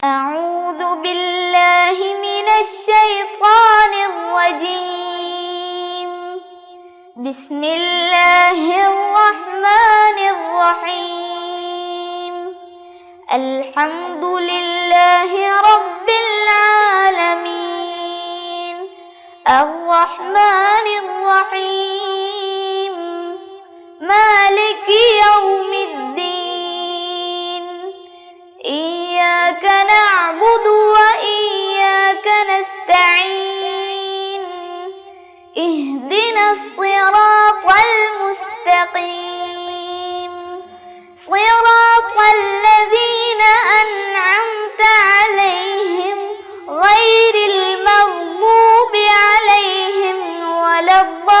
أعوذ بالله من الشيطان الرجيم. بسم الله الرحمن الرحيم. الحمد لله رب العالمين. الرحمن الرحيم. مالك يوم الدين. إياك نعبد وإياك نستعين. اهدنا الصراط المستقيم. صراط الذين أنعمت عليهم غير المغضوب عليهم ولا الضالين.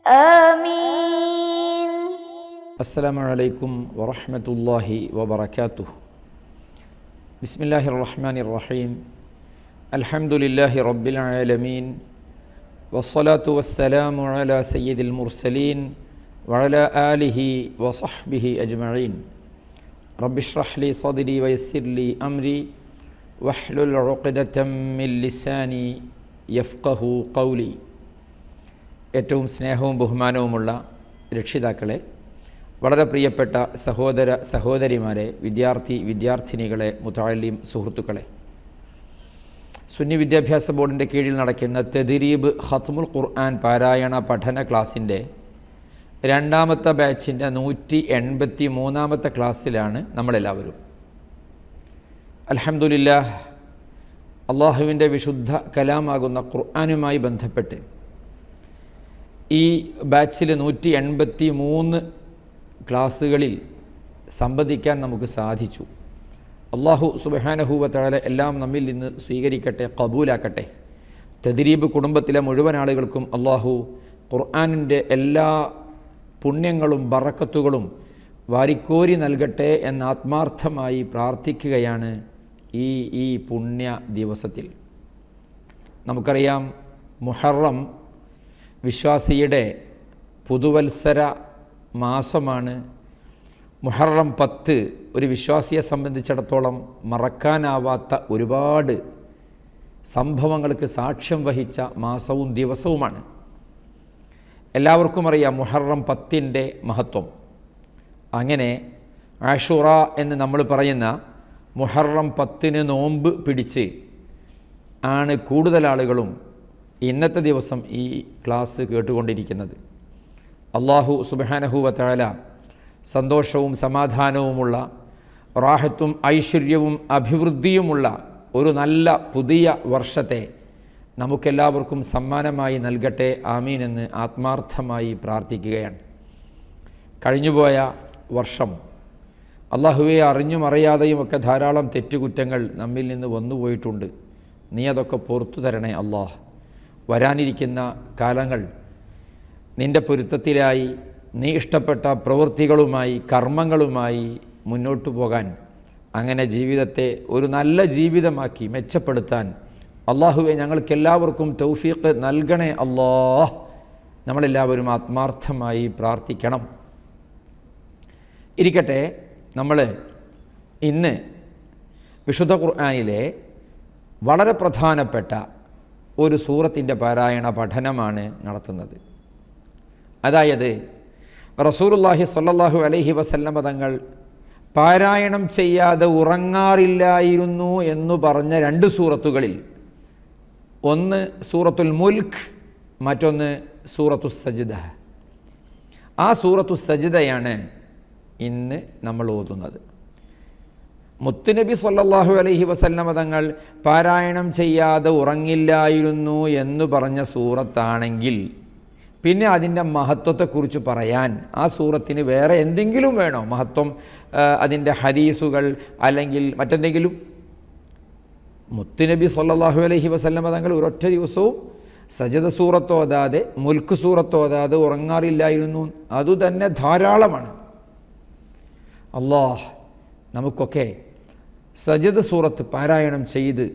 آمين. السلام عليكم ورحمة الله وبركاته. بسم الله الرحمن الرحيم. الحمد لله رب العالمين. والصلاة والسلام على سيد المرسلين وعلى آله وصحبه أجمعين. رب اشرح لي صدري ويسر لي أمري واحلل عقدة من لساني يفقه قولي. ഏറ്റവും സ്നേഹവും ബഹുമാനവുമുള്ള രക്ഷിതാക്കളെ, വളരെ പ്രിയപ്പെട്ട സഹോദര സഹോദരിമാരെ, വിദ്യാർത്ഥിനികളെ, മുതഅല്ലിം സുഹൃത്തുക്കളെ, സുന്നി വിദ്യാഭ്യാസ ബോർഡിൻ്റെ കീഴിൽ നടക്കുന്ന തദ്രീബ് ഖത്മുൽ ഖുർആൻ പാരായണ പഠന ക്ലാസ്സിൻ്റെ രണ്ടാമത്തെ ബാച്ചിൻ്റെ 183ാമത്തെ ക്ലാസ്സിലാണ് നമ്മളെല്ലാവരും. അൽഹംദുലില്ലാഹ്, അള്ളാഹുവിൻ്റെ വിശുദ്ധ കലാമാകുന്ന ഖുർആനുമായി ബന്ധപ്പെട്ട് ഈ ബാച്ചിൽ 183 ക്ലാസ്സുകളിൽ സംബന്ധിക്കാൻ നമുക്ക് സാധിച്ചു. അള്ളാഹു സുബ്ഹാനഹു വ തആല എല്ലാം നമ്മിൽ നിന്ന് സ്വീകരിക്കട്ടെ, കബൂലാക്കട്ടെ. തദ്രീബ് കുടുംബത്തിലെ മുഴുവൻ ആളുകൾക്കും അള്ളാഹു ഖുർആനിൻ്റെ എല്ലാ പുണ്യങ്ങളും ബറക്കത്തുകളും വാരിക്കോരി നൽകട്ടെ എന്ന് ആത്മാർത്ഥമായി പ്രാർത്ഥിക്കുകയാണ് ഈ പുണ്യ ദിവസത്തിൽ. നമുക്കറിയാം, മുഹറം വിശ്വാസിയുടെ പുതുവത്സര മാസമാണ്. മുഹറം 10 ഒരു വിശ്വാസിയെ സംബന്ധിച്ചിടത്തോളം മറക്കാനാവാത്ത ഒരുപാട് സംഭവങ്ങൾക്ക് സാക്ഷ്യം വഹിച്ച മാസവും ദിവസവുമാണ്. എല്ലാവർക്കും അറിയാം മുഹറം 10ൻ്റെ മഹത്വം. അങ്ങനെ ആഷുറ എന്ന് നമ്മൾ പറയുന്ന മുഹറം 10 നോമ്പ് പിടിച്ച് ആണ് കൂടുതൽ ആളുകളും ഇന്നത്തെ ദിവസം ഈ ക്ലാസ് കേട്ടുകൊണ്ടിരിക്കുന്നത്. അള്ളാഹു സുബ്ഹാനഹു വ തആല സന്തോഷവും സമാധാനവുമുള്ള, റാഹത്തും ഐശ്വര്യവും അഭിവൃദ്ധിയുമുള്ള ഒരു നല്ല പുതിയ വർഷത്തെ നമുക്കെല്ലാവർക്കും സമ്മാനമായി നൽകട്ടെ. ആമീൻ എന്ന് ആത്മാർത്ഥമായി പ്രാർത്ഥിക്കുകയാണ്. കഴിഞ്ഞുപോയ വർഷം അള്ളാഹുവെ അറിഞ്ഞും അറിയാതെയുമൊക്കെ ധാരാളം തെറ്റുകുറ്റങ്ങൾ നമ്മിൽ നിന്ന് വന്നുപോയിട്ടുണ്ട്. നീ അതൊക്കെ പുറത്തു തരണേ അള്ളാഹ്. വരാനിരിക്കുന്ന കാലങ്ങൾ നിൻ്റെ പൊരുത്തത്തിലായി നീ ഇഷ്ടപ്പെട്ട പ്രവൃത്തികളുമായി, കർമ്മങ്ങളുമായി മുന്നോട്ടു പോകാൻ, അങ്ങനെ ജീവിതത്തെ ഒരു നല്ല ജീവിതമാക്കി മെച്ചപ്പെടുത്താൻ അള്ളാഹുവെ ഞങ്ങൾക്കെല്ലാവർക്കും തൗഫീഖ് നൽകണേ അല്ലാഹ്. നമ്മളെല്ലാവരും ആത്മാർത്ഥമായി പ്രാർത്ഥിക്കണം. ഇരിക്കട്ടെ, നമ്മൾ ഇന്ന് വിശുദ്ധ ഖുർആനിലെ വളരെ പ്രധാനപ്പെട്ട ഒരു സൂറത്തിൻ്റെ പാരായണ പഠനമാണ് നടത്തുന്നത്. അതായത് റസൂലുള്ളാഹി സ്വല്ലല്ലാഹു അലൈഹി വസല്ലമ തങ്ങൾ പാരായണം ചെയ്യാതെ ഉറങ്ങാറില്ലായിരുന്നു എന്നു പറഞ്ഞ 2 സൂറത്തുകളിൽ ഒന്ന് സൂറത്തുൽ മുൽക്ക്, മറ്റൊന്ന് സൂറത്തു സജ്ദ. ആ സൂറത്തു സജ്ദയാണ് ഇന്ന് നമ്മൾ ഓതുന്നത്. മുത്തുനബി സല്ലല്ലാഹു അലൈഹി വസല്ലമ തങ്ങൾ പാരായണം ചെയ്യാതെ ഉറങ്ങില്ലായിരുന്നു എന്ന് പറഞ്ഞ സൂറത്താണെങ്കിൽ പിന്നെ അതിൻ്റെ മഹത്വത്തെക്കുറിച്ച് പറയാൻ ആ സൂറത്തിന് വേറെ എന്തെങ്കിലും വേണോ? മഹത്വം, അതിൻ്റെ ഹദീസുകൾ അല്ലെങ്കിൽ മറ്റെന്തെങ്കിലും? മുത്തുനബി സല്ലല്ലാഹു അലൈഹി വസല്ലമ തങ്ങൾ ഒരൊറ്റ ദിവസവും സജ്ദ സൂറത്തോതാതെ, മുൽക്ക് സൂറത്തോതാതെ ഉറങ്ങാറില്ലായിരുന്നു. അതുതന്നെ ധാരാളമാണ്. അല്ലാഹ് നമുക്കൊക്കെ സജ്ദ സൂറത്ത് പാരായണം ചെയ്ത്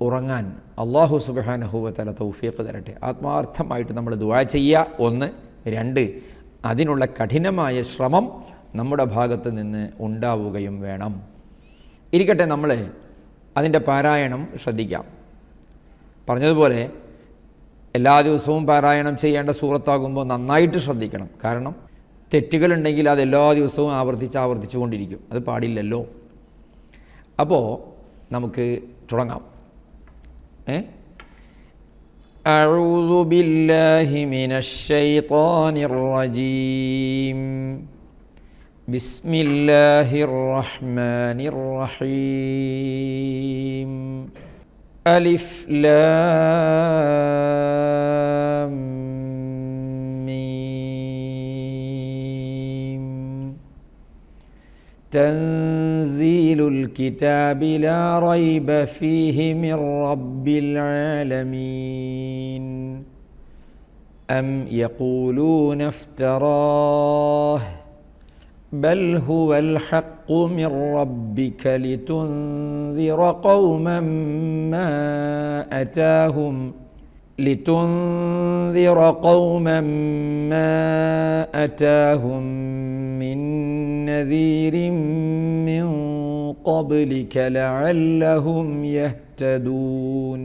ഉറങ്ങാൻ അല്ലാഹു സുബ്ഹാനഹു വ തആല തൗഫീഖ് തരട്ടെ. ആത്മാർത്ഥമായിട്ട് നമ്മൾ ദുആ ചെയ്യുക. 1, 2 അതിനുള്ള കഠിനമായ ശ്രമം നമ്മുടെ ഭാഗത്ത് നിന്ന് ഉണ്ടാവുകയും വേണം. ഇരിക്കട്ടെ, നമ്മൾ അതിൻ്റെ പാരായണം ശ്രദ്ധിക്കാം. പറഞ്ഞതുപോലെ എല്ലാ ദിവസവും പാരായണം ചെയ്യേണ്ട സൂറത്താകുമ്പോൾ നന്നായിട്ട് ശ്രദ്ധിക്കണം. കാരണം തെറ്റുകളുണ്ടെങ്കിൽ അത് എല്ലാ ദിവസവും ആവർത്തിച്ചു കൊണ്ടിരിക്കും. അത് പാടില്ലല്ലോ. അപ്പോൾ നമുക്ക് തുടങ്ങാം. أعوذ بالله من الشيطان الرجيم. بسم الله الرحمن الرحيم. ألف لام ميم. تنزيل الكتاب لا ريب فيه من رب العالمين. أم يقولون افتراه بل هو الحق من ربك لتنذر قوما ما أتاهم من نذير من قبلك لعلهم يهتدون.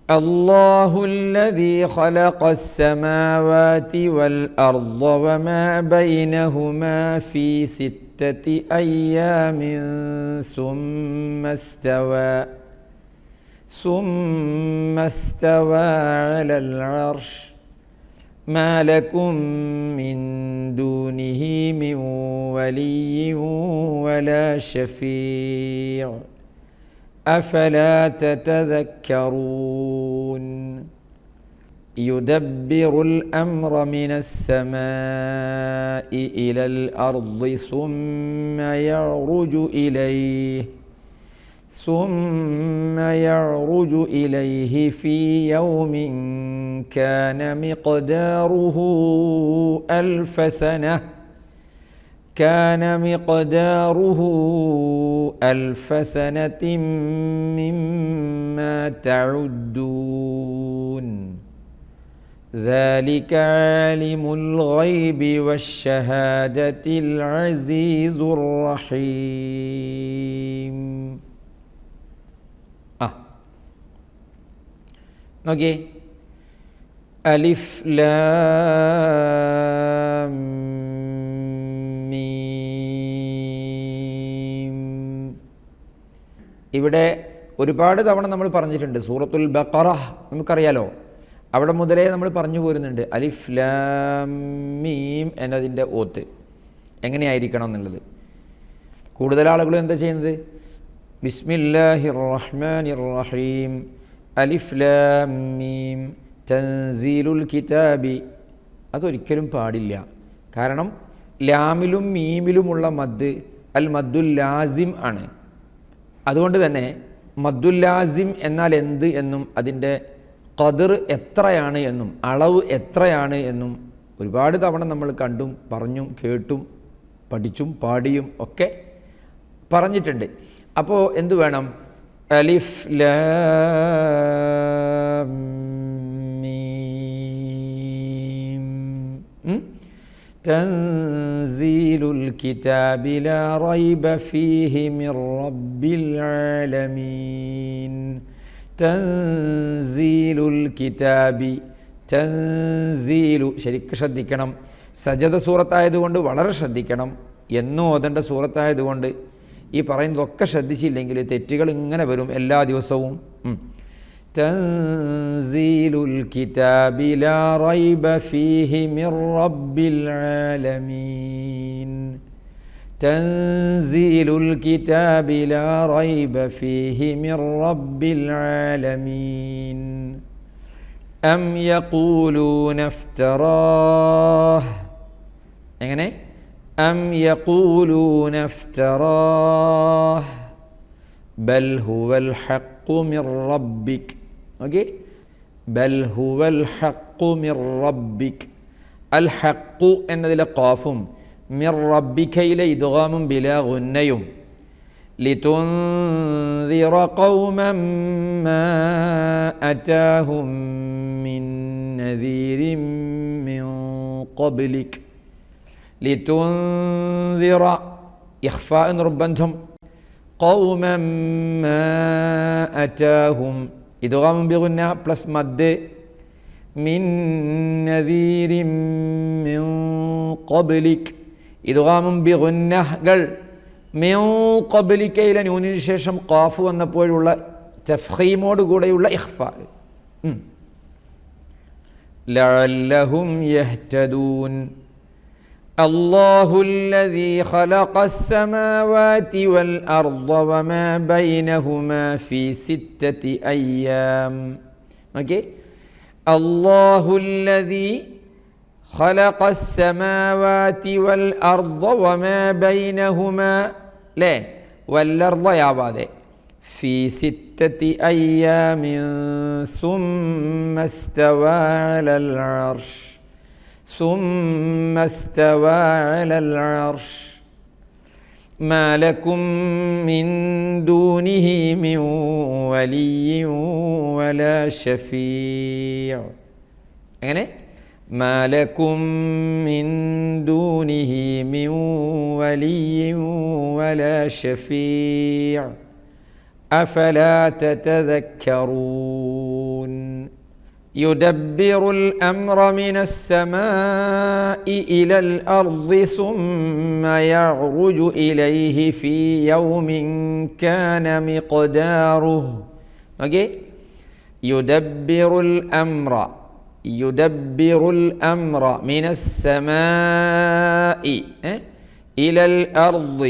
الله الذي خلق السماوات والأرض وما بينهما في 6 أيام ثم استوى على العرش. ما لكم من دونه من ولي ولا شفيع أفلا تتذكرون. يدبر الأمر من السماء إلى الأرض ثم يعرج إليه في يوم كان مقداره 1000 سنة مما تعدون. ذلك عالم الغيب والشهادة العزيز الرحيم. നോക്കിയേ, അലിഫ് ലാം മീം. ഇവിടെ ഒരുപാട് തവണ നമ്മൾ പറഞ്ഞിട്ടുണ്ട്. സൂറത്തുൽ ബഖറ നമുക്കറിയാലോ, അവിടെ മുതലേ നമ്മൾ പറഞ്ഞു പോരുന്നുണ്ട് അലിഫ് ലാം മീം എന്നതിൻ്റെ ഓത്ത് എങ്ങനെയായിരിക്കണം എന്നുള്ളത്. കൂടുതൽ ആളുകളും എന്താ ചെയ്യുന്നത്? ബിസ്മില്ലാഹിർ റഹ്മാനിർ റഹീം അലിഫ് ലാം മീം തൻസീലുൽ കിതാബി. അതൊരിക്കലും പാടില്ല. കാരണം ലാമിലും മീമിലുമുള്ള മദ് അൽ മദ്ദുൽ ലാസിം ആണ്. അതുകൊണ്ട് തന്നെ മദ്ദുൽ ലാസിം എന്നാൽ എന്ത് എന്നും അതിൻ്റെ ഖദർ എത്രയാണ് എന്നും അളവ് എത്രയാണ് എന്നും ഒരുപാട് തവണ നമ്മൾ കണ്ടും പറഞ്ഞും കേട്ടും പഠിച്ചും പാടിയും ഒക്കെ പറഞ്ഞിട്ടുണ്ട്. അപ്പോൾ എന്തു വേണം? അലിഫ് ലാം മീം. തൻസീലുൽ കിതാബി ലാ റൈബ ഫീഹി മിർ റബ്ബിൽ ആലമീൻ. തൻസീലുൽ കിതാബി, തൻസീലു ശരിക്കും ശ്രദ്ധിക്കണം. സജദ സൂറത്തായതുകൊണ്ട് വളരെ ശ്രദ്ധിക്കണം. എന്നും ഓതേണ്ട സൂറത്തായതുകൊണ്ട് ഈ പറയുന്നതൊക്കെ ശ്രദ്ധിച്ചില്ലെങ്കിൽ തെറ്റുകൾ ഇങ്ങനെ വരും എല്ലാ ദിവസവും. തൻസീലുൽ കിതാബി ലാ റൈബ ഫീഹി മിർ റബ്ബിൽ ആലമീൻ. തൻസീലുൽ കിതാബി ലാ റൈബ ഫീഹി മിർ റബ്ബിൽ ആലമീൻ. അം യഖൂലൂന ഇഫ്തറാഹ്. എങ്ങനെ? أم يقولون افتراه بل هو الحق من ربك. ഓക്കേ, ബൽ ഹുവൽ ഹഖ് മിർ റബ്ബിക്. അൽ ഹഖ് എന്നതിലെ ഖാഫും മിർ റബ്ബികയിലെ ഇദ്ഗാമും ബിലാ ഗുന്നയും. ലിതുൻദിറ ഖൗമൻ മാ അതാഹും മിൻ നദീരിൻ മിൻ ഖബ്ലിക്. ലിതുൻദിറ ഇഖ്ഫാ നിർബന്ധം. ഖൗമൻ മാ അതാഹും ഇദ്ഗാം ബിഗുന്ന പ്ലസ് മദ്. മിൻ നദീരിൻ മിൻ ഖബ്ലിക് ഇദ്ഗാം ബിഗുന്നകൾ. മിൻ ഖബ്ലികയിലെ നൂനിന് ശേഷം ഖാഫ് വന്നപ്പോഴുള്ള തഫ്ഖീമോട് കൂടെയുള്ള ഇഖ്ഫാ. ലഅല്ലഹും യഹ്തദൂൻ. അല്ലാഹു അല്ലദീ ഖലഖസ് സമാവാതി വൽ അർദ വമാ ബൈനഹുമാ ഫീ സിത്തത്തി അയ്യാം. ഓക്കേ, അല്ലാഹു അല്ലദീ ഖലഖസ് സമാവാതി വൽ അർദ വമാ ബൈനഹുമാ ലേ വൽ അർദ യാവാതെ ഫീ സിത്തത്തി അയ്യാമിൻ സുമ്മ ഇസ്തവാ അലൽ അർശ്. ثم استوى على العرش ما لكم من دونه من ولي ولا شفيع. അങ്ങനെ ما لكم من دونه من ولي ولا شفيع أفلا تتذكرون. يدبر الأمر من السماء إلى الأرض ثم يعرج إليه في يوم كان مقداره. okay? يدبر الأمر من السماء إلى الأرض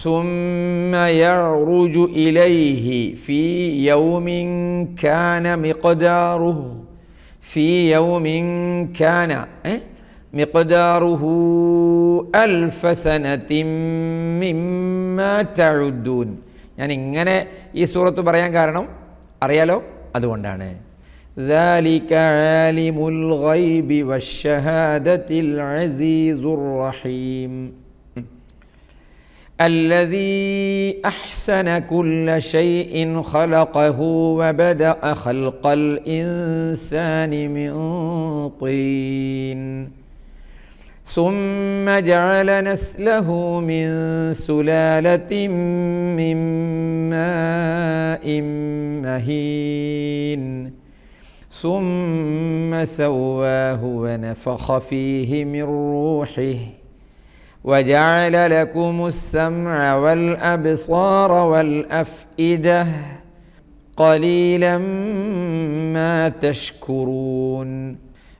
ثم يعرج إليه في يوم كان مقداره. في يوم كان مقداره 1000 سنة مما تعدون. ഞാൻ ഇങ്ങനെ ഈ സൂറത്ത് പറയാൻ കാരണം അറിയാലോ, അതുകൊണ്ടാണ്. ذلك عالم الغيب والشهادة العزيز الرحيم الذي أحسن كل شيء خلقه وبدأ خلق الإنسان من طين ثم جعل نسله من سلالة من ماء مهين ثم سواه ونفخ فيه من روحه وجعل لكم السمع والأبصار والأفئدة قليلا ما تشكرون.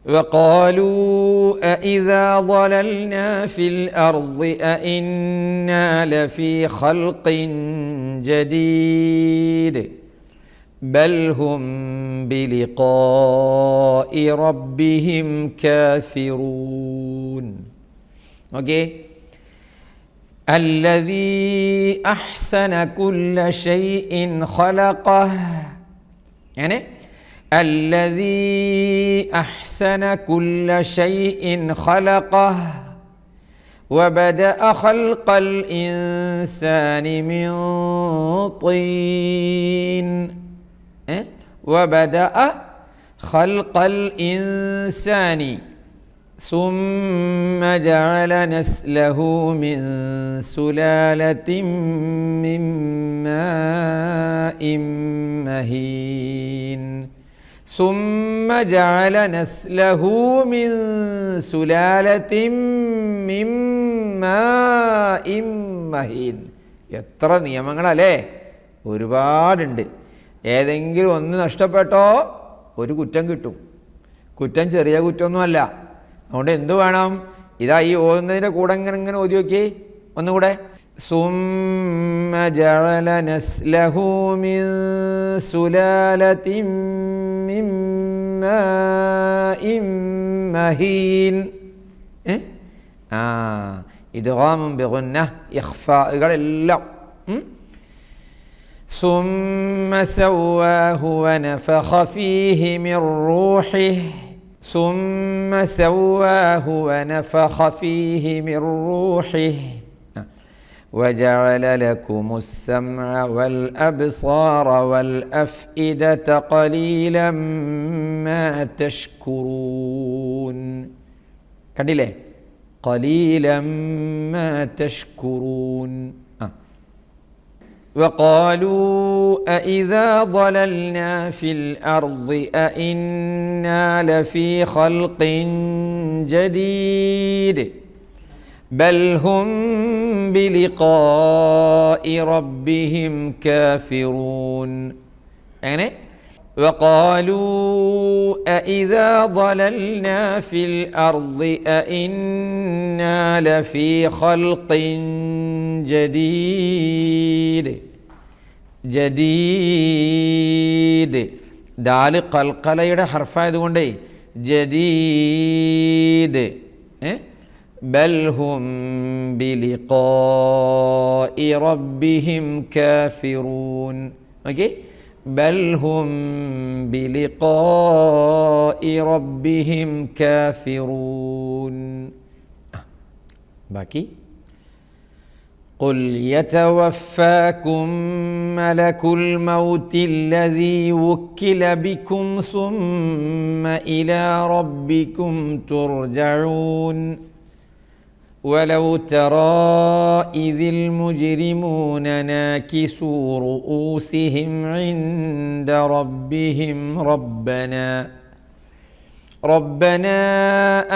وقالوا أإذا ضللنا في الأرض أإنا لفي خلق جديد بل هم بلقاء ربهم كافرون. okay? الذي أحسن كل شيء خلقه. يعني الذي أحسن كل شيء خلقه وبدأ خلق الإنسان من طين. وبدأ خلق الإنسان ثم جعل نسله من سلالة من ماء مهين ثم جعل نسله من سلالة من ماء مهين. എത്ര നിയമങ്ങളല്ലേ, ഒരുപാടുണ്ട്. ഏതെങ്കിലും ഒന്ന് നഷ്ടപ്പെട്ടോ ഒരു കുറ്റം കിട്ടും. കുറ്റം ചെറിയ കുറ്റമൊന്നുമല്ല. അതുകൊണ്ട് എന്തു വേണം? ഇതാ ഈ ഓതുന്നതിൻ്റെ കൂടെ ഇങ്ങനെ ഓതി നോക്കി ഒന്നുകൂടെ. ثم جعل نسله من سلالة من ماء مهين. إدغام بغنة إخفاء ثم سواه ونفخ فيه من روحه ثم سواه ونفخ فيه من روحه وجعل لكم السمع والأبصار والأفئدة قليلا ما تشكرون. കണ്ടില്ലേ? ഖലീലം മാ തഷ്കുറൂൻ. وقالوا أإذا ضللنا في الأرض أإنا لفي خلق جديد بل هم بلقاء ربهم كافرون. يعني وقالوا أإذا ضللنا في الأرض أإنا لفي خلق ജദീദ് ദാല് ഖൽഖലയുടെ ഹർഫായതുകൊണ്ടേ ജദീദ്. ബൽ ഹും ബിലിഖാഇ റബ്ബിഹിം കാഫിറൂൻ. ഓക്കെ, ബൽ ഹും ബിലിഖാഇ റബ്ബിഹിം കാഫിറൂൻ. ബാക്കി قل يتوفاكم ملك الموت الذي وكل بكم ثم إلى ربكم ترجعون ولو ترى إذ المجرمون ناكسوا رؤوسهم عند ربهم ربنا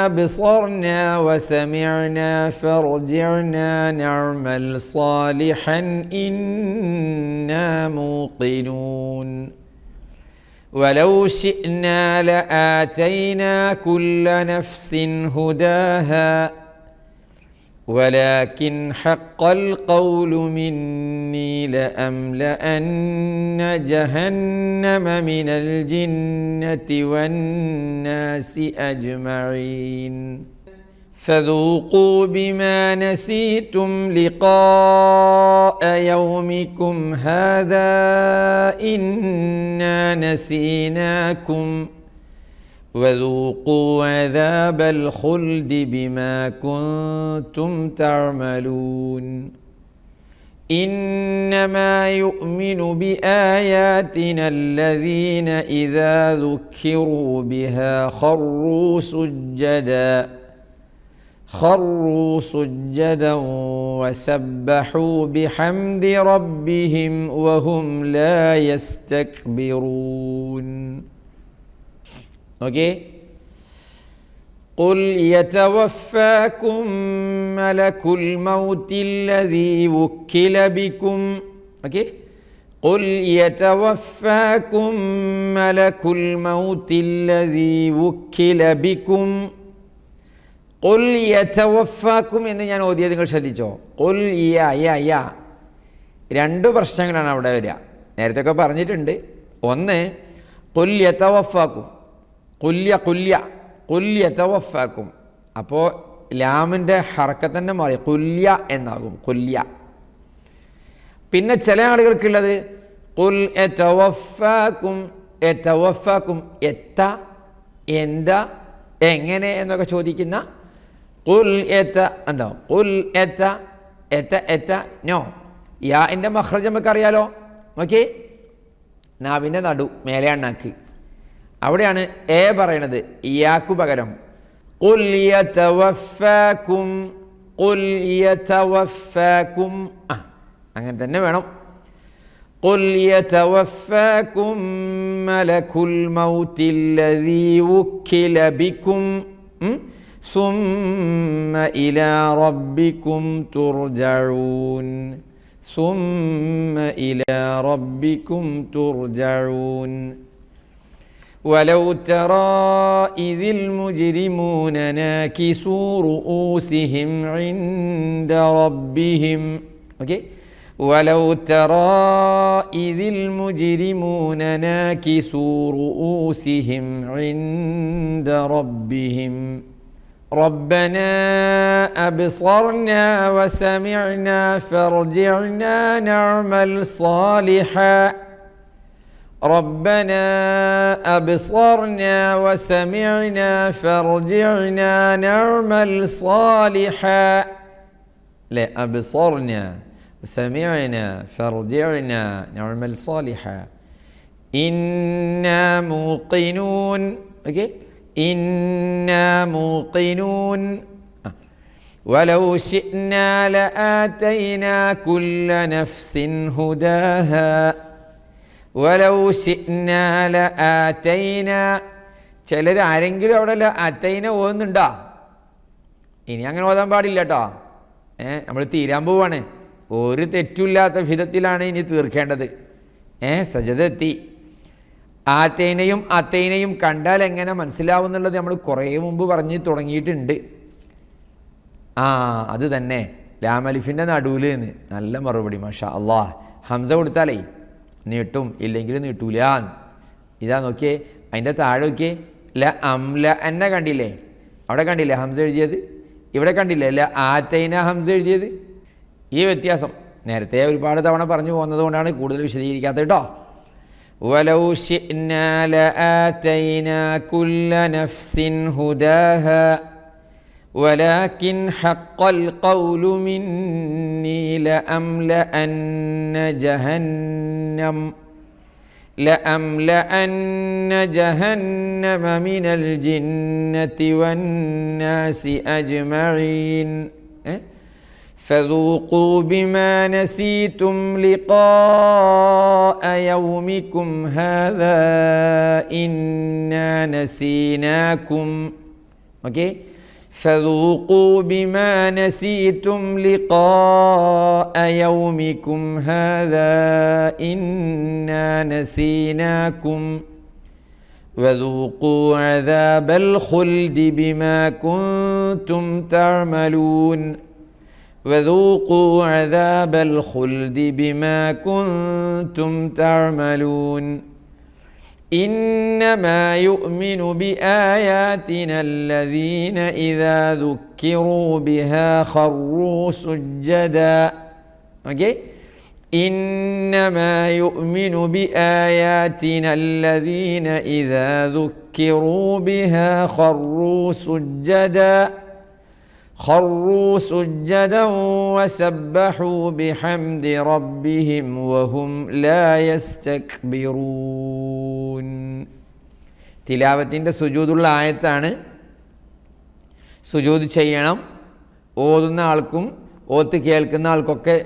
أبصرنا وسمعنا فارجعنا نعمل صالحا إنا موقنون ولو شئنا لآتينا كل نفس هداها ولكن حق القول مني لأملأن جهنم من الجنة والناس أجمعين فذوقوا بما نسيتم لقاء يومكم هذا إنا نسيناكم وذوقوا عذاب الخلد بما كنتم تعملون إنما يؤمن بآياتنا الذين إذا ذكروا بها خروا سجدا وسبحوا بحمد ربهم وهم لا يستكبرون. ഓക്കെ, قل يتوفاكم ملك الموت الذي وكل بكم. ഓക്കെ, قل يتوفاكم ملك الموت الذي وكل بكم. قل يتوفاكم എന്ന് ഞാൻ ഓതിയത് നിങ്ങൾ ശ്രദ്ധിച്ചോ? قل യാ രണ്ട് പ്രശ്നങ്ങളാണ് അവിടെ വരിക. നേരത്തെ ഒക്കെ പറഞ്ഞിട്ടുണ്ട്. ഒന്ന്, قل يتوفاكم, കുല്യ തവഫാക്കും. അപ്പോൾ ലാമിൻ്റെ ഹർക്കത്തന്നെ മാറി കുല്യ എന്നാകും, കുല്യ. പിന്നെ ചില ആളുകൾക്കുള്ളത് കുൽ എതവഫാക്കും, എന്താ, എങ്ങനെ എന്നൊക്കെ ചോദിക്കുന്ന കുൽ ഉണ്ടോ? കുൽ നോ. യാൻ്റെ മഖ്റജ് നമുക്കറിയാലോ. ഓക്കെ, നാവിൻ്റെ നടു മേലെ അണ്ണാക്ക്, അവിടെയാണ് എ പറയണത്. ഇയാക്കു പകരം ഖുൽ യതവഫാക്കും, അങ്ങനെ തന്നെ വേണം. ഖുൽ യതവഫാക്കും മലകുൽ മൗതില്ലദീ വുക്കില ബിക്കും സുമ്മ ഇലാ റബ്ബിക്കും തുർജഊൻ ولو ترى إذ المجرمون ناكسوا رؤوسهم عند ربهم. okay, ولو ترى إذ المجرمون ناكسوا رؤوسهم عند ربهم ربنا أبصرنا وسمعنا فارجعنا نعمل صالحا ربنا أبصرنا وسمعنا فارجعنا نعمل صالحا. لا, أبصرنا وسمعنا فارجعنا نعمل صالحا إنا موقنون. okay, ഇന്നാ മൂഖിനൂൻ. വലൗ ശിഅ്നാ ലആതൈനാ കുല്ല നഫ്സിൻ ഹുദാഹാ വലൗ ശിഅ്നാ ലആതൈനാ. ചിലർ ആരെങ്കിലും അവിടെ ലആതൈന ഓതുന്നുണ്ടോ? ഇനി അങ്ങനെ ഓതാൻ പാടില്ല കേട്ടോ. നമ്മൾ തീരാൻ പോവാണ്. ഒരു തെറ്റില്ലാത്ത വിധത്തിലാണ് ഇനി തീർക്കേണ്ടത്. സജദെത്തി. ആത്തൈനയും അത്തൈനയും കണ്ടാൽ എങ്ങനെ മനസ്സിലാവും എന്നുള്ളത് നമ്മൾ കുറേ മുമ്പ് പറഞ്ഞ് തുടങ്ങിയിട്ടുണ്ട്. അത് തന്നെ ലാമലിഫിൻ്റെ നടുവിൽ നിന്ന്. നല്ല മറുപടി, മാഷാ അള്ളാഹ്. ഹംസ കൊടുത്താലേ നീട്ടും, ഇല്ലെങ്കിൽ നീട്ടൂല. ഇതാ നോക്കിയേ, അതിൻ്റെ താഴെ നോക്കിയേ, ല അംല എന്നെ കണ്ടില്ലേ? അവിടെ കണ്ടില്ലേ ഹംസ എഴുതിയത്? ഇവിടെ കണ്ടില്ലേ ല ആത്തൈന ഹംസ എഴുതിയത്? ഈ വ്യത്യാസം നേരത്തെ ഒരുപാട് തവണ പറഞ്ഞു പോകുന്നത് കൊണ്ടാണ് കൂടുതൽ വിശദീകരിക്കാത്തത് കേട്ടോ. വലൗ ശിഅ്നാ ലആതൈനാ കുല്ല നഫ്സിൻ ഹുദാഹാ വലാകിൻ ഹഖൽ ഖൗലു മിന്നീ ലഅംലഅന്ന ജഹന്നമ മിനൽ ജിന്നതി വന്നാസി അജ്മഈൻ. فذوقوا بما نسيتم لقاء يومكم هذا إنا نسيناكم. فذوقوا بما نسيتم لقاء يومكم هذا إنا نسيناكم وذوقوا عذاب الخلد بما كنتم تعملون. وذوقوا عذاب الخلد بما كنتم تعملون. إنما يؤمن بآياتنا الذين إذا ذكروا بها خروا سجدا. إنما يؤمن بآياتنا الذين إذا ذكروا بها خروا سجدا وسبحوا بحمد ربهم وهم لا يستكبرون. തിലാവത്തിൻ്റെ സുജൂദുള്ള ആയത്താണ്. സുജൂദ് ചെയ്യണം. ഓതുന്ന ആൾക്കും ഓത്ത് കേൾക്കുന്ന ആൾക്കൊക്കെ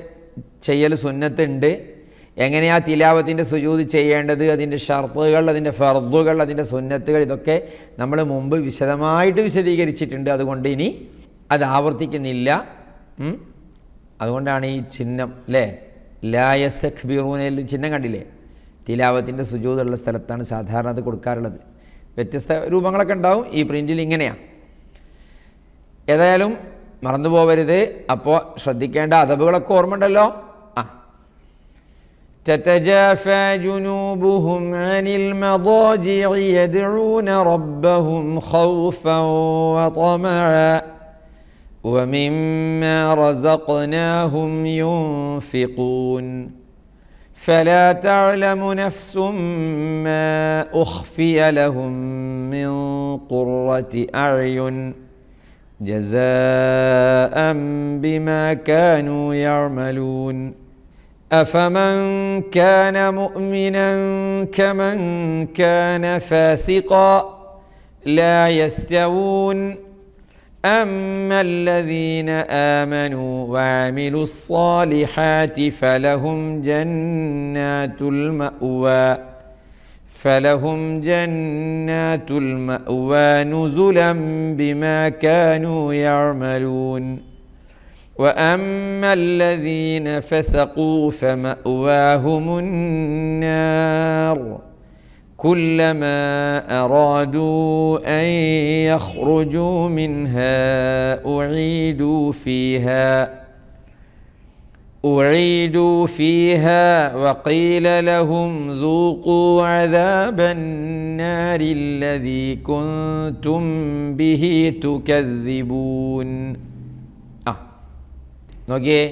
ചെയ്യൽ സുന്നത്തുണ്ട്. എങ്ങനെയാണ് തിലാവത്തിൻ്റെ സുജൂദ് ചെയ്യേണ്ടത്, അതിൻ്റെ ഷർത്തുകൾ, അതിൻ്റെ ഫർദുകൾ, അതിൻ്റെ സുന്നത്തുകൾ, ഇതൊക്കെ നമ്മൾ മുമ്പ് വിശദമായിട്ട് വിശദീകരിച്ചിട്ടുണ്ട്. അതുകൊണ്ട് ഇനി അത് ആവർത്തിക്കുന്നില്ല. അതുകൊണ്ടാണ് ഈ ചിഹ്നം അല്ലേ, ലാ യസ്തക്ബിറൂനയിൽ ചിഹ്നം കണ്ടില്ലേ? തിലാവത്തിൻ്റെ സുജൂദുള്ള സ്ഥലത്താണ് സാധാരണ അത് കൊടുക്കാറുള്ളത്. വ്യത്യസ്ത രൂപങ്ങളൊക്കെ ഉണ്ടാവും. ഈ പ്രിൻറ്റിൽ ഇങ്ങനെയാണ്. ഏതായാലും മറന്നു പോവരുത്. അപ്പോൾ ശ്രദ്ധിക്കേണ്ട അദബുകളൊക്കെ ഓർമ്മ ഉണ്ടല്ലോ. تتجافى جنوبهم عن المضاجع يدعون ربهم خوفا وطمعا ومما رزقناهم ينفقون. فلا تعلم نفس ما أخفي لهم من قرة أعين جزاء بما كانوا يعملون. أفمن كان مؤمنا كمن كان فاسقا لا يستوون. أما الذين آمنوا وعملوا الصالحات فلهم جنات المأوى نزلا بما كانوا يعملون. وأما الذين فسقوا فمأواهم النار كلما أرادوا أن يخرجوا منها أعيدوا فيها وقيل لهم ذوقوا عذاب النار الذي كنتم به تكذبون. നോക്കിയേ,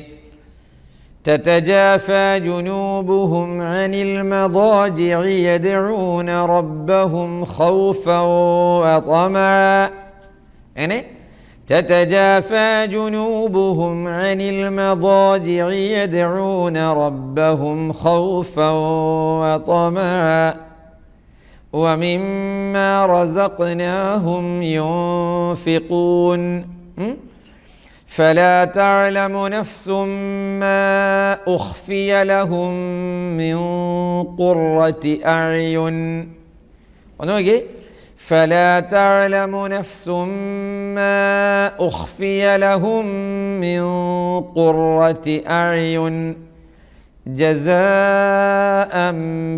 تتجافى جنوبهم عن المضاجع يدعون ربهم خوفا وطمعا. يعني تتجافى جنوبهم عن المضاجع يدعون ربهم خوفا وطمعا ومما رزقناهم ينفقون فلا تعلم نفس ما أخفي لهم من قرة أعين. ونوكي فلا تعلم نفس ما أخفي لهم من قرة أعين جزاء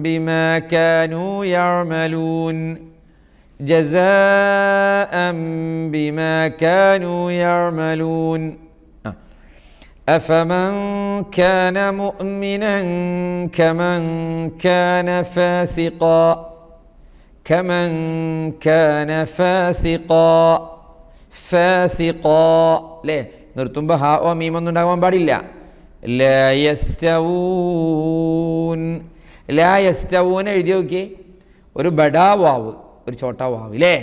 بما كانوا يعملون. جزاء بما كانوا يعملون. أفمن كان مؤمنا كمن كان فاسقا ല്ലേ നിർത്തുമ്പോൾ ഹാ ഓ മീമൊന്നും ഉണ്ടാകാൻ പാടില്ല. ലാ യസ്തവൂൻ എഴുതി നോക്കി, ഒരു ബഡാ വാവ് ഒരു ചോട്ടാ വാവ് അല്ലേ,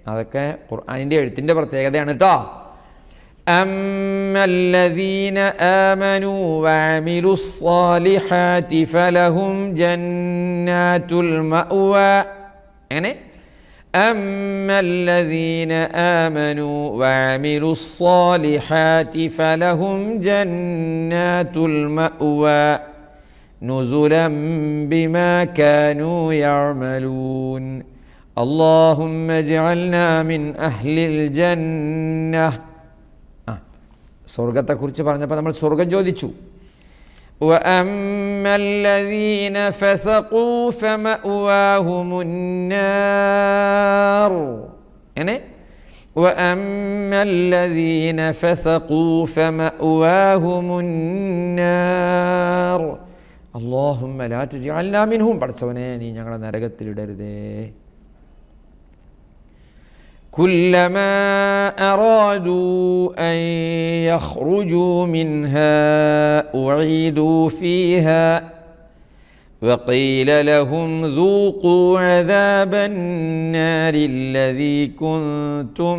അതൊക്കെ ഖുർആനിൻ്റെ എഴുത്തിൻ്റെ പ്രത്യേകതയാണ് കേട്ടോ. അമ്മല്ലദീന ആമനൂ വഅമിലു സ്സാലിഹാതി ഫലഹും ജന്നാത്തുൽ മഅവ. എങ്ങനെ? അമ്മല്ലദീന ആമനൂ വഅമിലു സ്സാലിഹാതി ഫലഹും ജന്നാത്തുൽ മഅവ നുസുലൻ ബിമാ കാനൂ യഅമലൂൻ. اللهم اجعلنا من أهل الجنة. സ്വർഗത്തെക്കുറിച്ച് പറഞ്ഞപ്പോൾ നമ്മൾ സ്വർഗം ചോദിച്ചു. وأما الذين فسقوا فمأواهم النار. يعني وأما الذين فسقوا فمأواهم النار. اللهم لا تجعلنا منهم. പടച്ചവനെ നീ ഞങ്ങളെ നരകത്തിലിടരുതേ. كلما أرادوا أن يخرجوا منها أعيدوا فيها وقيل لهم ذوقوا عذاب النار الذي كنتم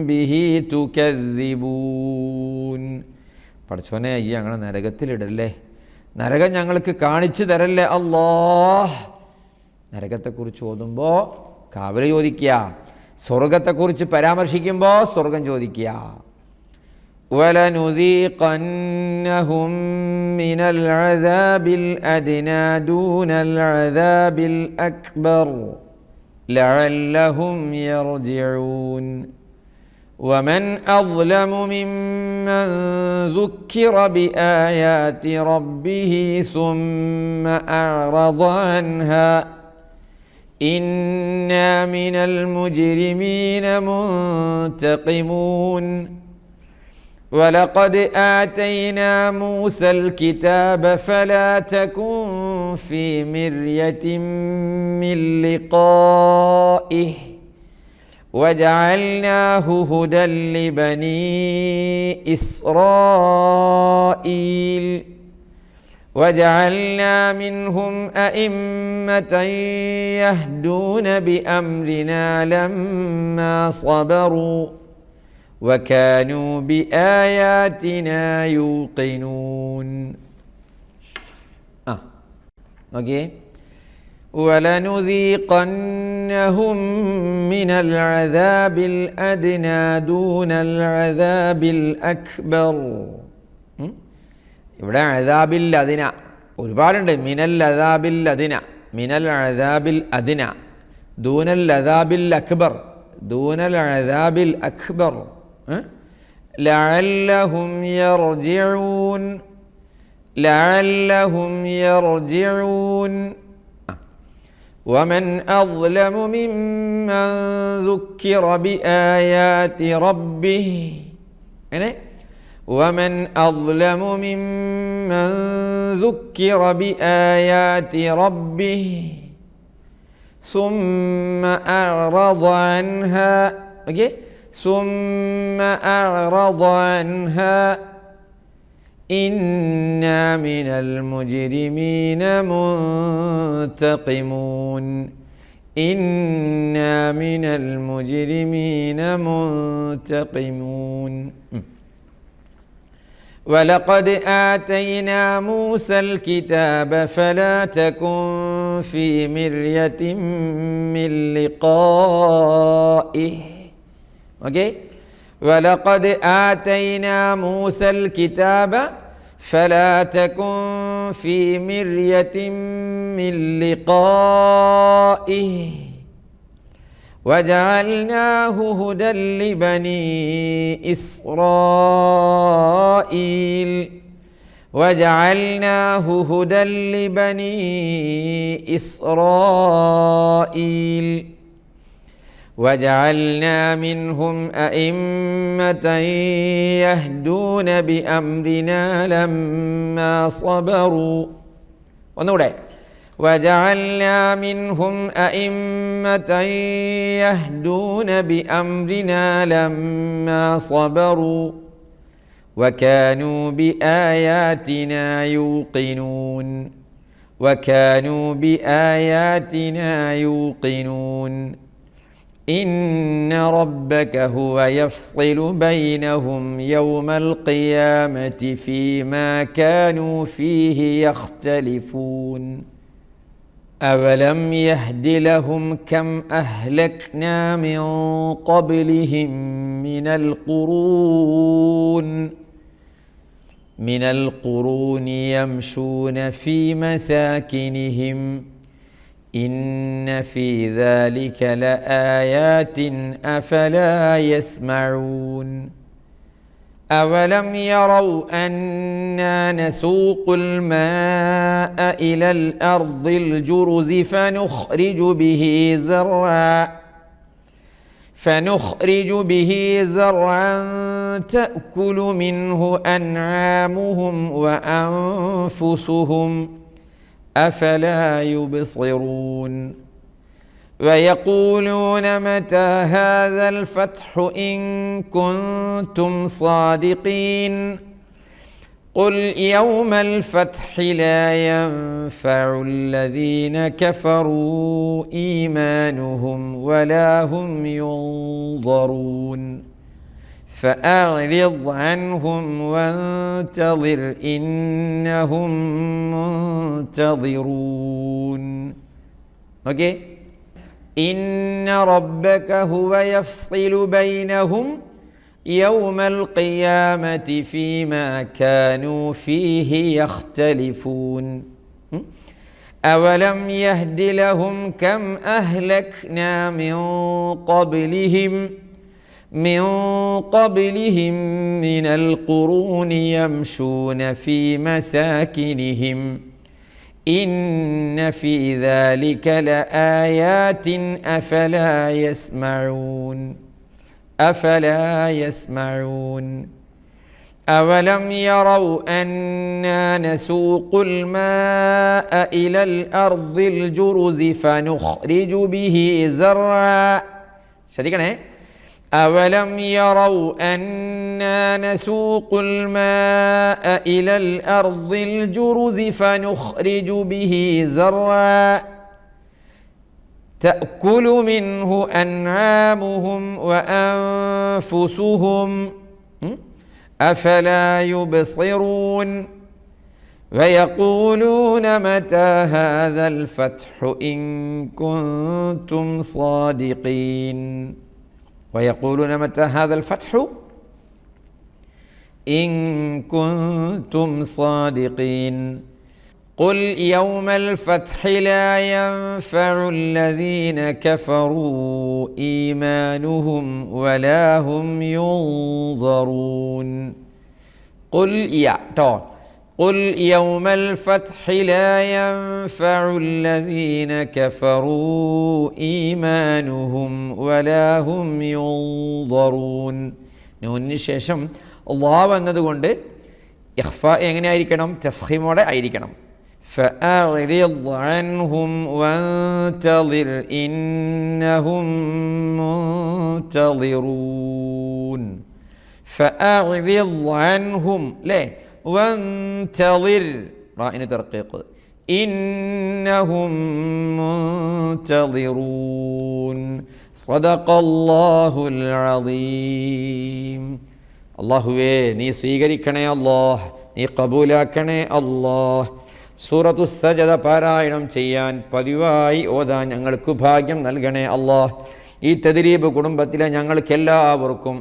به تكذبون. പടച്ചോനെ ഈ ഞങ്ങളെ നരകത്തിലിടല്ലേ, നരകം ഞങ്ങൾക്ക് കാണിച്ചു തരല്ലേ അല്ലാഹ്. നരകത്തെക്കുറിച്ച് ഓതുമ്പോൾ കാവല് ചോദിക്കുക, സ്വർഗത്തെക്കുറിച്ച് പരാമർശിക്കുമ്പോൾ സ്വർഗം ചോദിക്കുക. വലനുദീഖന്നഹും മിനൽ അദാബിൽ അദ്നാ ദൂനൽ അദാബിൽ അക്ബർ ലഅല്ലഹും യർജിഊൻ. വമൻ അദ്ലമു മിമ്മൻ ദുക്കിറ ബിആയാതി റബ്ബിഹി സുമ്മ അഅറദ അൻഹാ إنا من المجرمين منتقمون. ولقد آتينا موسى الكتاب فلا تكن في مرية من لقائه وجعلناه هدى لبني إسرائيل وجعلنا منهم أئمة يهدون بأمرنا لما صبروا وكانوا بآياتنا يوقنون. اوكي ولنذيقنهم من العذاب الأدنى دون العذاب الأكبر. ഇവിടെ അദാബിൽ അദിന ഒരുപാടുണ്ട്. മിനൽ അദാബിൽ അദിന, മിനൽ അദാബിൽ അദിന, ദൂനൽ അദാബിൽ അക്ബർ, ദൂനൽ അദാബിൽ അക്ബർ. ലഅല്ലഹും യർജിഊൻ, ലഅല്ലഹും യർജിഊൻ. വമൻ അദ്ലമു മിമ്മൻ ദുക്കിറ ബിആയാതി റബ്ബിഹി. അങ്ങനെ ومن أظلم ممن ذكر بآيات ربه ثم أعرض عنها. ثم أعرض عنها إنا من المجرمين منتقمون. إنا من المجرمين منتقمون. ولقد آتينا موسى الكتاب فلا تكن في مرية من لقائه. ഓക്കെ, ولقد آتينا موسى الكتاب فلا تكن في مرية من لقائه وجعلناه هدى لبني إسرائيل وجعلناه هدى لبني إسرائيل وجعلنا منهم أئمة يهدون بأمرنا لما صبروا. ഒന്നുകൂടെ, وجعلنا منهم أئمة يهدون بأمرنا لما صبروا وكانوا بآياتنا يوقنون وكانوا بآياتنا يوقنون. إن ربك هو يفصل بينهم يوم القيامة فيما كانوا فيه يختلفون. أولم يهد لهم كم أهلكنا من قبلهم من القرون يمشون في مساكنهم إن في ذلك لآيات أفلا يسمعون. أولم يروا أنا نسوق الماء إلى الأرض الجرز فنخرج به زرعا تأكل منه أنعامهم وأنفسهم أفلا يبصرون. ويقولون متى هذا الفتح إن كنتم صادقين قل يوم الفتح لا ينفع الذين كفروا إيمانهم ولا هم ينظرون فأعرض عنهم وانتظر إنهم منتظرون. ഓക്കെ, إن ربك هو يفصل بينهم يوم القيامة فيما كانوا فيه يختلفون. أولم يهد لهم كم أهلكنا من قبلهم من القرون يمشون في مساكنهم إن في ذلك لآيات أفلا يسمعون. أولم يروا أنا نسوق الماء إلى الأرض الجرز فنخرج به زرعا. ശ്രദ്ധിക്കണേ, أولم يروا أنا نسوق الماء إلى الأرض الجرز فنخرج به زرعا تأكل منه أنعامهم وأنفسهم أفلا يبصرون. ويقولون متى هذا الفتح إن كنتم صادقين. ويقولون متى هذا الفتح إن كنتم صادقين قل يوم الفتح لا ينفع الذين كفروا إيمانهم ولا هم ينظرون. قل يوم الفتح لا ينفع الذين كفروا إيمانهم ولا هم ينظرون. നൂനിന് ശേഷം അല്ലാഹ് എന്നതുകൊണ്ട് ഇഖ്ഫ എങ്ങനെയായിരിക്കണം? തഫ്ഖീമോടെ ആയിരിക്കണം. فأعرض عنهم وانتظر إنهم منتظرون. فأعرض عنهم ليه وانتظر راء ترقيق إنهم منتظرون. صدق الله العظيم. അള്ളാഹുവേ, നീ സ്വീകരിക്കണേ അല്ലാഹ്, നീ കബൂലാക്കണേ അല്ലാഹ്. സൂറത്തു സജദ പാരായണം ചെയ്യാൻ പതിവായി ഓതാൻ ഞങ്ങൾക്ക് ഭാഗ്യം നൽകണേ അല്ലാഹ്. ഈ തദ്രീബ് കുടുംബത്തിലെ ഞങ്ങൾക്കെല്ലാവർക്കും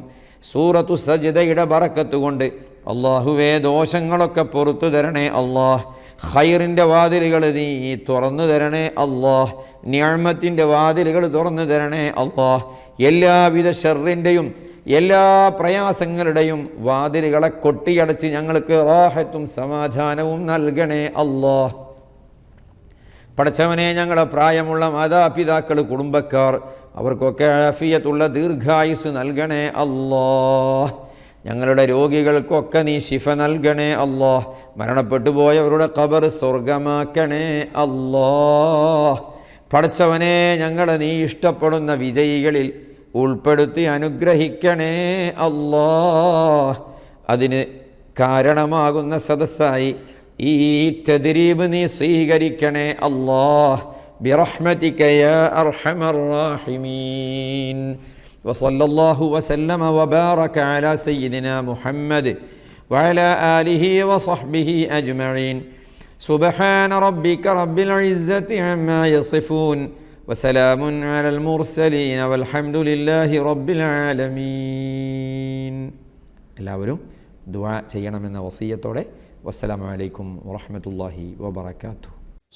സൂറത്തു സജദയുടെ ബറക്കത്ത് കൊണ്ട് അള്ളാഹുവേ ദോഷങ്ങളൊക്കെ പുറത്തു തരണേ അല്ലാഹ്. ഖൈറിൻ്റെ വാതിലുകൾ നീ തുറന്നു തരണേ അല്ലാഹ്. നിഅമത്തിൻ്റെ വാതിലുകൾ തുറന്നു തരണേ അല്ലാഹ്. എല്ലാവിധ ഷർറിൻ്റെയും എല്ലാ പ്രയാസങ്ങളുടെയും വാതിലുകളെ കൊട്ടിയടച്ച് ഞങ്ങൾക്ക് റാഹത്തും സമാധാനവും നൽകണേ അല്ലാഹ്. പടച്ചവനെ, ഞങ്ങളെ പ്രായമുള്ള മാതാപിതാക്കൾ, കുടുംബക്കാർ, അവർക്കൊക്കെ ആഫിയത്തുള്ള ദീർഘായുസ് നൽകണേ അല്ലാഹ്. ഞങ്ങളുടെ രോഗികൾക്കൊക്കെ നീ ശിഫ നൽകണേ അല്ലാഹ്. മരണപ്പെട്ടു പോയവരുടെ ഖബർ സ്വർഗമാക്കണേ അല്ലാഹ്. പടച്ചവനെ, ഞങ്ങളെ നീ ഇഷ്ടപ്പെടുന്ന വിജയികളിൽ ഉൾപ്പെടുത്തി അനുഗ്രഹിക്കണേ അല്ലാഹ്. അതിന് കാരണമാകുന്ന സദസ്സായി ഈ തദ്രീബ് നീ സ്വീകരിക്കണേ അല്ലാഹ്. ബിറഹ്മതിക യാ അർഹമർ റാഹിമീൻ. വസല്ലല്ലാഹു വസല്ലമ വബാറക അലാ സയ്യിദിനാ മുഹമ്മദ് വഅലാ ആലിഹി വസഹ്ബിഹി അജ്മഈൻ. സുബ്ഹാന റബ്ബിക റബ്ബിൽ ഇസ്സതി അമ്മാ യസിഫൂൻ വസലാമുൻ അലൽ മുർസലീൻ വൽഹംദുലില്ലാഹി റബ്ബിൽ ആലമീൻ. എല്ലാവരും ദുആ ചെയ്യണമെന്ന വസിയത്തോടെ വസ്സലാമു അലൈക്കും വറഹ്മത്തുള്ളാഹി വബറകാതുഹു.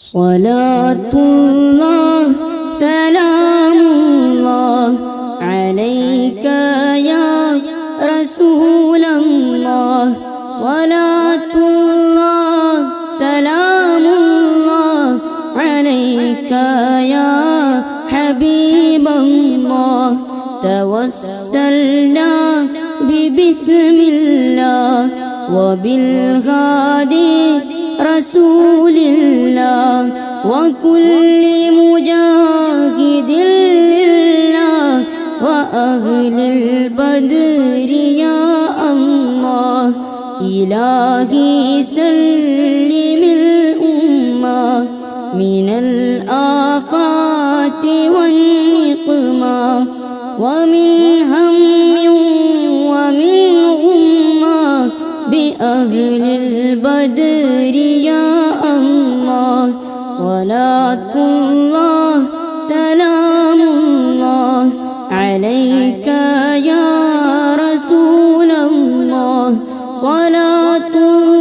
സ്വലാത്തുല്ലാഹ് സലാമുല്ലാഹ് അലൈക യാ റസൂലല്ലാഹ്. സ്വലാത്തുല്ലാഹ് സലാമുല്ലാഹ് അലൈക യാ ഹബീബല്ലാഹ്. തവസ്സൽനാ ബിബിസ്മില്ലാഹ് വബിൽഹാദി റസൂലില്ലാഹ് വകുല്ലി മുജാഹിദിൻ ലില്ലാഹ് വഅഹ്ലിൽ ബദ്രി യാ അല്ലാഹ്. ഇലാഹി സല്ലിമിൽ ഉമ്മ മിനൽ ആഫാതി വന്നിഖ്മാ വമിൻ ഹമ്മിൻ വമിൻ ഗുമ്മാ ബിഅഹ്ലിൽ ബദ്രി യാ അല്ലാഹ്. സ്വലാത്തുല്ലാഹ് സലാമുല്ലാഹ് അലൈക യാ റസൂലല്ലാഹ്. സ്വലാത്തുല്ലാഹ്